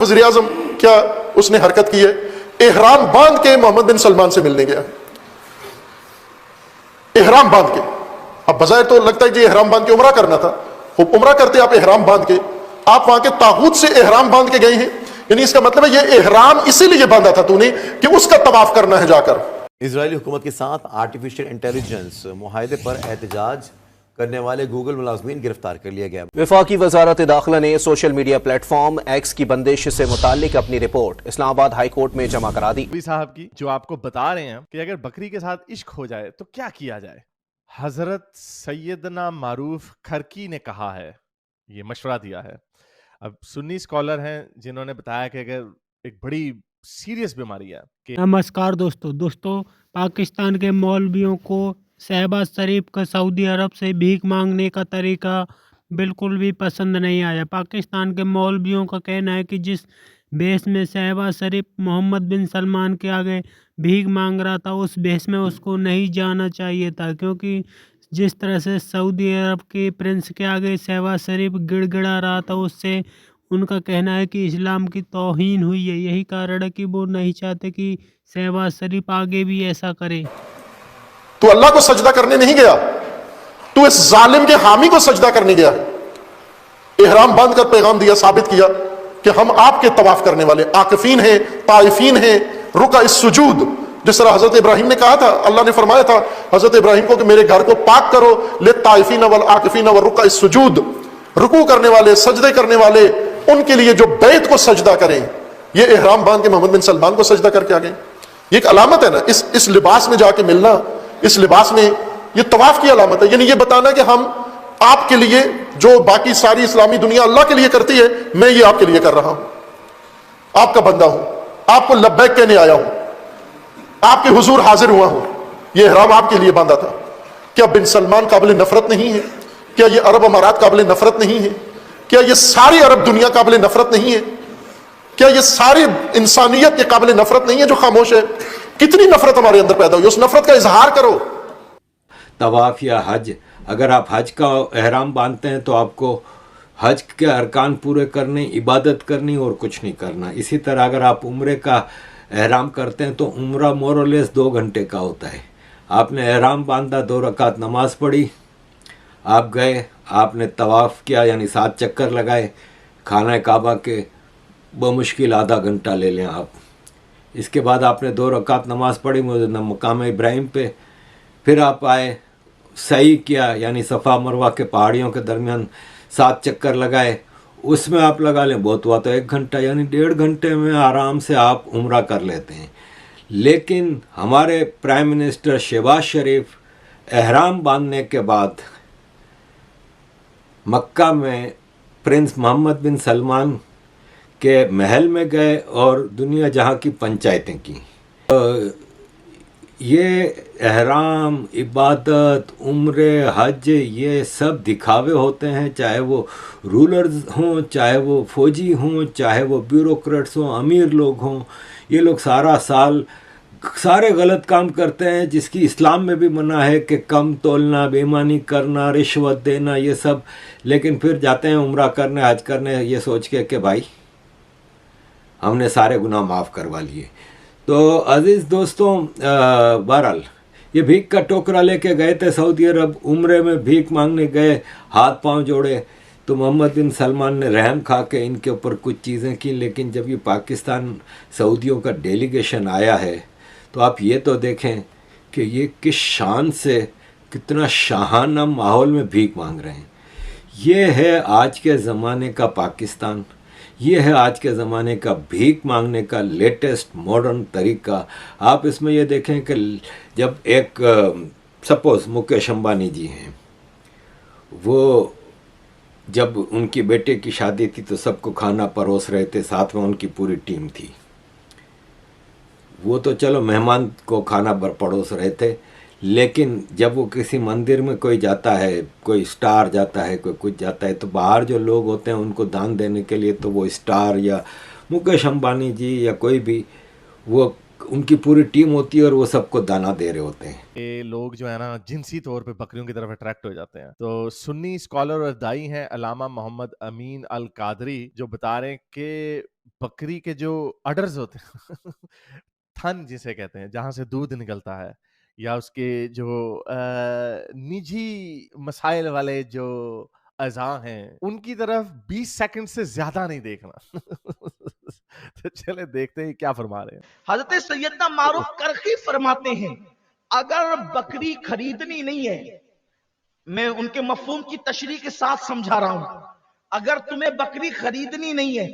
وزیر اعظم کیا اس نے حرکت کی ہے، احرام باندھ کے محمد بن سلمان سے ملنے گیا، احرام باندھ کے. اب بظاہر تو لگتا ہے کہ احرام باندھ کے عمرہ کرنا تھا، خوب عمرہ کرتے آپ احرام باندھ کے، آپ وہاں کے طاغوت سے احرام باندھ کے گئے ہیں. یعنی اس کا مطلب ہے یہ احرام اسی لیے باندھا تھا تو نے کہ اس کا طواف کرنا ہے جا کر. اسرائیلی حکومت کے ساتھ آرٹیفیشل انٹیلیجنس معاہدے پر احتجاج کرنے والے گوگل ملازمین گرفتار کر لیا گیا. وفاقی وزارت داخلہ نے social media plate form x کی بندش سے متعلق اپنی رپورٹ اسلام آباد ہائی کورٹ میں جمع کرا دی. صاحب کی جو آپ کو بتا رہے ہیں کہ اگر بکری کے ساتھ عشق ہو جائے تو کیا کیا جائے. حضرت سیدنا معروف کھرکی نے کہا ہے، یہ مشورہ دیا ہے. اب سنی اسکالر ہیں جنہوں نے بتایا کہ اگر ایک بڑی سیریس بیماری ہے کہ نمسکار دوستو پاکستان کے مولویوں کو شہباز شریف کا سعودی عرب سے بھیک مانگنے کا طریقہ بالکل بھی پسند نہیں آیا. پاکستان کے مولویوں کا کہنا ہے کہ جس بحث میں شہباز شریف محمد بن سلمان کے آگے بھیک مانگ رہا تھا اس بحث میں اس کو نہیں جانا چاہیے تھا، کیونکہ جس طرح سے سعودی عرب کے پرنس کے آگے شہباز شریف گڑ گڑا رہا تھا اس سے ان کا کہنا ہے کہ اسلام کی توہین ہوئی ہے. یہی کارن ہے کہ وہ نہیں چاہتے کہ شہباز شریف آگے بھی ایسا کرے. تو اللہ کو سجدہ کرنے نہیں گیا، تو اس ظالم کے حامی کو سجدہ کرنے گیا. احرام باندھ کر پیغام دیا، ثابت کیا کہ ہم آپ کے طواف کرنے والے عاکفین ہیں، طائفین ہیں، رکع السجود. جس طرح حضرت ابراہیم نے کہا تھا، اللہ نے فرمایا تھا حضرت ابراہیم کو کہ میرے گھر کو پاک کرو للطائفین والعاکفین والرکع السجود. رکوع کرنے والے، سجدے کرنے والے، ان کے لیے جو بیت کو سجدہ کریں. یہ احرام باندھ کے محمد بن سلمان کو سجدہ کر کے آگئے. یہ ایک علامت ہے نا، اس لباس میں جا کے ملنا، اس لباس میں، یہ طواف کی علامت ہے. یعنی یہ بتانا کہ ہم آپ کے لیے جو باقی ساری اسلامی دنیا اللہ کے لیے کرتی ہے، میں یہ آپ کے لیے کر رہا ہوں، آپ کا بندہ ہوں، آپ کو لبیک کہنے آیا ہوں، آپ کے حضور حاضر ہوا ہوں. یہ احرام آپ کے لیے باندھا تھا. کیا بن سلمان قابل نفرت نہیں ہے؟ کیا یہ عرب امارات قابل نفرت نہیں ہے؟ کیا یہ ساری عرب دنیا قابل نفرت نہیں ہے؟ کیا یہ ساری انسانیت کے قابل نفرت نہیں ہے جو خاموش ہے؟ کتنی نفرت ہمارے اندر پیدا ہوئی، اس نفرت کا اظہار کرو. طواف یا حج، اگر آپ حج کا احرام باندھتے ہیں تو آپ کو حج کے ارکان پورے کرنے، عبادت کرنی اور کچھ نہیں کرنا. اسی طرح اگر آپ عمرے کا احرام کرتے ہیں تو عمرہ مور اور لیس 2 گھنٹے کا ہوتا ہے. آپ نے احرام باندھا، 2 رکعت نماز پڑھی، آپ گئے، آپ نے طواف کیا یعنی 7 چکر لگائے خانہ کعبہ کے، بمشکل آدھا گھنٹہ لے لیں آپ. اس کے بعد آپ نے 2 رکعت نماز پڑھی مقام ابراہیم پہ، پھر آپ آئے، سعی کیا یعنی صفا مروہ کے پہاڑیوں کے درمیان 7 چکر لگائے، اس میں آپ لگا لیں بہت ہوا تو 1 گھنٹہ، یعنی 1.5 گھنٹے میں آرام سے آپ عمرہ کر لیتے ہیں. لیکن ہمارے پرائم منسٹر شہباز شریف احرام باندھنے کے بعد مکہ میں پرنس محمد بن سلمان کے محل میں گئے اور دنیا جہاں کی پنچایتیں کی. یہ احرام، عبادت، عمرے، حج، یہ سب دکھاوے ہوتے ہیں، چاہے وہ رولرز ہوں، چاہے وہ فوجی ہوں، چاہے وہ بیوروکریٹس ہوں، امیر لوگ ہوں. یہ لوگ سارا سال سارے غلط کام کرتے ہیں جس کی اسلام میں بھی منع ہے کہ کم تولنا، بے ایمانی کرنا، رشوت دینا، یہ سب. لیکن پھر جاتے ہیں عمرہ کرنے، حج کرنے، یہ سوچ کے کہ بھائی ہم نے سارے گناہ معاف کروا لیے. تو عزیز دوستوں، بہرحال یہ بھیک کا ٹوکرا لے کے گئے تھے سعودی عرب، عمرے میں بھیک مانگنے گئے، ہاتھ پاؤں جوڑے تو محمد بن سلمان نے رحم کھا کے ان کے اوپر کچھ چیزیں کی. لیکن جب یہ پاکستان سعودیوں کا ڈیلیگیشن آیا ہے تو آپ یہ تو دیکھیں کہ یہ کس شان سے، کتنا شاہانہ ماحول میں بھیک مانگ رہے ہیں. یہ ہے آج کے زمانے کا پاکستان، یہ ہے آج کے زمانے کا بھیک مانگنے کا لیٹسٹ ماڈرن طریقہ. آپ اس میں یہ دیکھیں کہ جب ایک سپوز مکیش امبانی جی ہیں، وہ جب ان کی بیٹے کی شادی تھی تو سب کو کھانا پروس رہے تھے، ساتھ میں ان کی پوری ٹیم تھی. وہ تو چلو مہمان کو کھانا پروس رہے تھے، لیکن جب وہ کسی مندر میں کوئی جاتا ہے، کوئی اسٹار جاتا ہے، کوئی کچھ جاتا ہے، تو باہر جو لوگ ہوتے ہیں ان کو دان دینے کے لیے تو وہ اسٹار یا مکیش امبانی جی یا کوئی بھی، وہ ان کی پوری ٹیم ہوتی ہے اور وہ سب کو دانا دے رہے ہوتے ہیں. یہ لوگ جو ہے نا جنسی طور پہ بکریوں کی طرف اٹریکٹ ہو جاتے ہیں. تو سنی اسکالر اور دائی ہیں علامہ محمد امین القادری جو بتا رہے ہیں کہ बकरी के जो अडर्स होते हैं थन जिसे कहते हैं, जहाँ से दूध निकलता है, या उसके जो निजी मसाइल वाले जो अज़ा हैं, उनकी तरफ 20 सेकंड से ज़्यादा नहीं देखना। तो चले देखते हैं क्या फरमा रहे हैं। हजरत सैयदना मारूफ करखी फरमाते हैं, अगर बकरी खरीदनी नहीं है, मैं उनके मफहूम की तशरीह के साथ समझा रहा हूं, अगर तुम्हें बकरी खरीदनी नहीं है,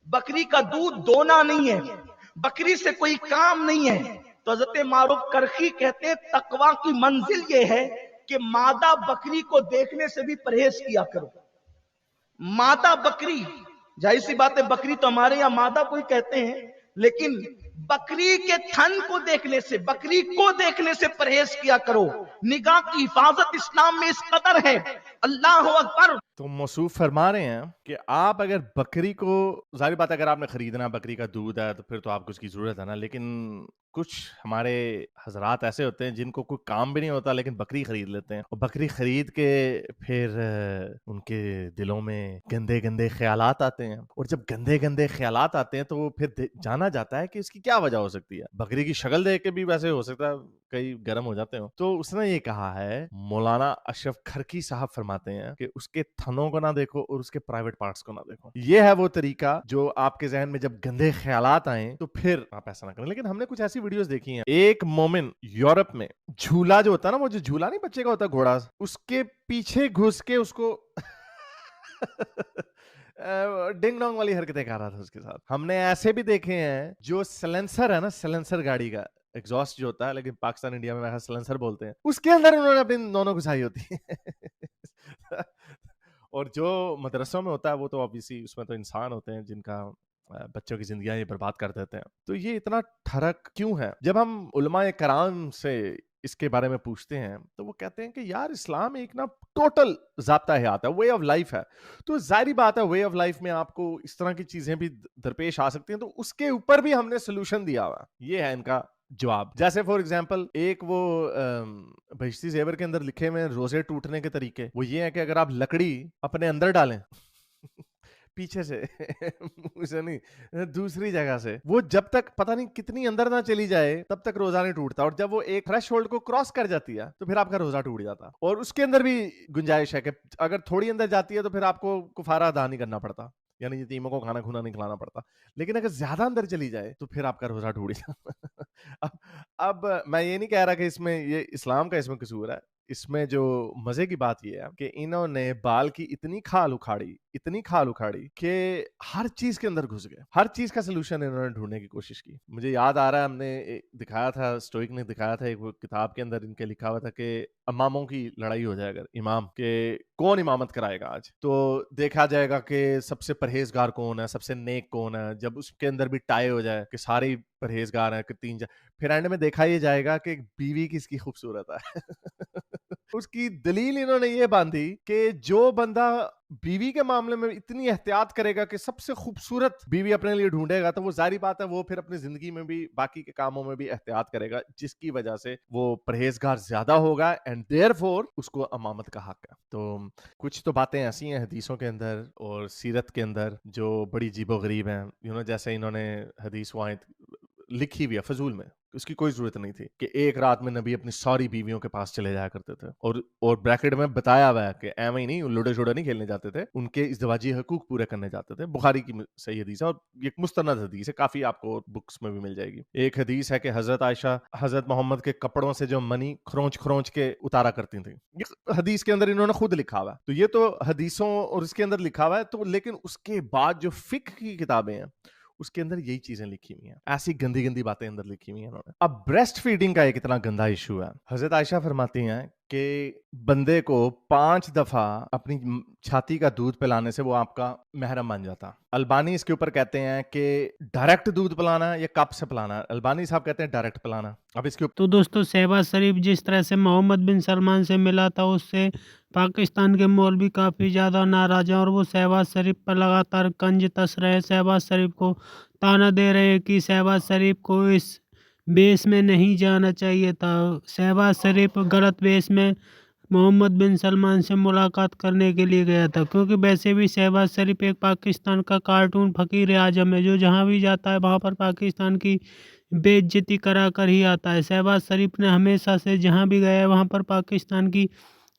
बकरी का दूध दोना नहीं है, बकरी से कोई काम नहीं है, तो हजरत मारूफ करखी कहते हैं तकवा की मंजिल ये है कि मादा बकरी को देखने से भी परहेज किया करो। मादा बकरी, जाहिर सी बात है बकरी तो हमारे यहाँ मादा कोई कहते हैं, लेकिन बकरी के थन को देखने से, बकरी को देखने से परहेज किया करो। निगाह की हिफाजत इस्लाम में इस कदर है, अल्लाह अकबर। तो मौसूफ फरमा रहे हैं कि आप अगर बकरी को, जाहिर बात है अगर आपने खरीदना बकरी का दूध है तो फिर तो आपको उसकी ज़रूरत है ना, लेकिन कुछ हमारे हजरात ऐसे होते हैं जिनको कोई काम भी नहीं होता लेकिन बकरी खरीद लेते हैं, और बकरी खरीद के फिर उनके दिलों में गंदे गंदे ख्यालात आते हैं, और जब गंदे गंदे ख्यालात आते हैं तो वो फिर जाना जाता है कि इसकी क्या वजह हो सकती है। बकरी की शक्ल देख के भी वैसे हो सकता है कई गर्म हो जाते हो। तो उसने ये कहा है, मौलाना अशरफ खरकी साहब फरमाते हैं कि उसके थनों को ना देखो और उसके प्राइवेट पार्ट्स को ना देखो। ये है वो तरीका जो आपके जहन में जब गंदे ख्यालात आए तो फिर आप ऐसा ना करें। लेकिन हमने कुछ ऐसी वीडियोस देखी हैं, एक मोमिन यूरोप में झूला जो होता है ना, वो जो झूला नहीं बच्चे का होता घोड़ा, उसके पीछे घुस के उसको डिंग डोंग वाली हरकतें कर रहा था उसके साथ। हमने ऐसे भी देखे हैं जो सलेंसर है ना, सलेंसर गाड़ी का एग्जॉस्ट जो होता है, लेकिन पाकिस्तान इंडिया में सलेंसर बोलते हैं, उसके अंदर उन्होंने अपनी दोनों घुसाई होती है। और जो मदरसों में होता है वो तो ऑब्वियसली उसमें तो इंसान होते हैं जिनका बच्चों की जिंदगियां ये बर्बाद कर देते हैं। तो ये इतना ठरक क्यों है? जब हम उलमाए कराम से इसके बारे में पूछते हैं तो वो कहते हैं कि यार इस्लाम एक ना टोटल ज़ाब्ता हयात है, वे ऑफ लाइफ है। तो जाहिर बात है वे ऑफ लाइफ में आपको इस तरह की चीज़ें भी दरपेश आ सकती हैं, तो उसके ऊपर भी हमने सोल्यूशन दिया हुआ। ये है इनका जवाब। जैसे फॉर एग्जाम्पल एक वो बहिश्ती ज़ेवर के अंदर लिखे हुए रोजे टूटने के तरीके, वो ये है कि अगर आप लकड़ी अपने अंदर डालें पीछे से उसे नहीं दूसरी जगह से, वो जब तक पता नहीं कितनी अंदर ना चली जाए तब तक रोजा नहीं टूटता, और जब वो एक थ्रेशोल्ड को क्रॉस कर जाती है तो फिर आपका रोजा टूट जाता। और उसके अंदर भी गुंजाइश है कि अगर थोड़ी अंदर जाती है तो फिर आपको कुफारा अदा नहीं करना पड़ता, यानी यतीमों को खाना खुना नहीं खिलाना पड़ता। लेकिन अगर ज्यादा अंदर चली जाए तो फिर आपका रोजा टूट जाता। अब मैं ये नहीं कह रहा कि इसमें ये इस्लाम का इसमें कसूर है, इसमें जो मजे की बात ये है कि इन्होंने बाल की इतनी खाल उखाड़ी कि हर चीज के अंदर घुस गए, हर चीज का सोल्यूशन इन्होंने ढूंढने की कोशिश की। मुझे याद आ रहा है हमने दिखाया था, स्टोइक ने दिखाया था एक किताब के अंदर इनके लिखा हुआ था कि इमामों की लड़ाई हो जाए, अगर इमाम के कौन इमामत कराएगा आज, तो देखा जाएगा कि सबसे परहेजगार कौन है, सबसे नेक कौन है। जब उसके अंदर भी टाई हो जाए कि सारे ही परहेजगार हैं कि तीन, फिर एंड में देखा ये जाएगा कि बीवी किसकी खूबसूरत है। उसकी दलील इन्होंने ये बांधी कि जो बंदा बीवी के मामले में इतनी एहतियात करेगा कि सबसे खूबसूरत बीवी अपने लिए ढूंढेगा, तो वो जाहिर बात है वो फिर अपनी जिंदगी में भी बाकी के कामों में भी एहतियात करेगा, जिसकी वजह से वो परहेजगार ज्यादा होगा एंड देयरफॉर उसको अमामत का हक है। तो कुछ तो बातें ऐसी हैं हदीसों के अंदर और सीरत के अंदर जो बड़ी अजीबो गरीब हैं। जैसे इन्होंने हदीस वहाँ लिखी हुई है फजूल में, उसकी कोई जरूरत नहीं थी कि एक रात में नबी अपनी सारी बीवियों के पास चले जाया करते थे, और ब्रैकेट में बताया हुआ है कि एम ही नहीं, लूडो शोडो नहीं खेलने जाते थे, उनके इज़्दिवाजी हकूक पूरे करने जाते थे। बुखारी की सही हदीस है और एक मुस्तनद हदीस है, काफी आपको बुक्स में भी मिल जाएगी। एक हदीस है कि हजरत आयशा हजरत मोहम्मद के कपड़ों से जो मनी खरोंच के उतारा करती थी, ये हदीस के अंदर इन्होंने खुद लिखा हुआ है। तो ये तो हदीसों और इसके अंदर लिखा हुआ है, तो लेकिन उसके बाद जो फिक्र की किताबें हैं उसके अंदर यही चीजें लिखी हुई हैं, ऐसी गंदी गंदी बातें अंदर लिखी हुई हैं इन्होंने। अब ब्रेस्ट फीडिंग का एक इतना गंदा इशू है, हजरत आयशा फरमाती हैं कि बंदे को 5 दफा अपनी छाती का दूध पिलाने से वो आपका महरम बन जाता। अल्बानी इसके ऊपर कहते हैं कि डायरेक्ट दूध पिलाना या कप से पिलाना, अल्बानी साहब कहते हैं डायरेक्ट पिलाना। अब इसके तो दोस्तों शहबाज शरीफ जिस तरह से मोहम्मद बिन सलमान से मिला था, उससे पाकिस्तान के मौलवी काफ़ी ज़्यादा नाराज हैं और वो शहबाज शरीफ पर लगातार कंज तस रहे हैं, शहबाज शरीफ को ताना दे रहे हैं कि शहबाज शरीफ को इस बेस में नहीं जाना चाहिए था, शहबाज शरीफ गलत बेस में मोहम्मद बिन सलमान से मुलाकात करने के लिए गया था, क्योंकि वैसे भी शहबाज शरीफ एक पाकिस्तान का कार्टून फकीर आजम है, जो जहाँ भी जाता है वहाँ पर पाकिस्तान की बेइज्जती करा कर ही आता है। शहबाज शरीफ ने हमेशा से जहाँ भी गया है वहाँ पर पाकिस्तान की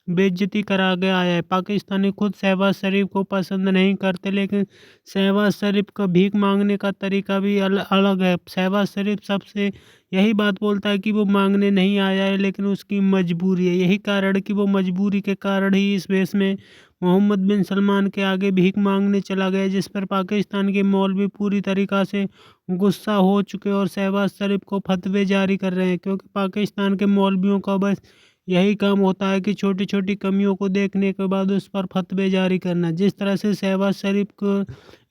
बेइज्जती करा के आया है। पाकिस्तानी खुद शहबाज शरीफ को पसंद नहीं करते, लेकिन शहबाज शरीफ का भीख मांगने का तरीका भी अलग है। शहबाज शरीफ सबसे यही बात बोलता है कि वो मांगने नहीं आया है, लेकिन उसकी मजबूरी है। यही कारण कि वो मजबूरी के कारण ही इस वेश में मोहम्मद बिन सलमान के आगे भीख मांगने चला गया, जिस पर पाकिस्तान के मौलवी पूरी तरीक़ा से गुस्सा हो चुके और शहबाज शरीफ को फतवे जारी कर रहे हैं, क्योंकि पाकिस्तान के मौलवियों का बस यही काम होता है कि छोटी छोटी कमियों को देखने के बाद उस पर फतवे जारी करना। जिस तरह से शहबाज शरीफ को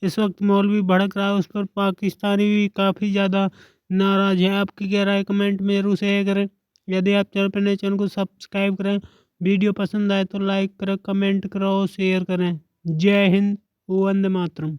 इस वक्त मौलवी भड़क रहा है, उस पर पाकिस्तानी भी काफ़ी ज़्यादा नाराज़ है। आपकी क्या राय कमेंट में ज़रूर शेयर करें। यदि आप चैनल पर नए, चैनल को सब्सक्राइब करें। वीडियो पसंद आए तो लाइक करें, कमेंट करें और शेयर करें। जय हिंद, वंदे मातरम।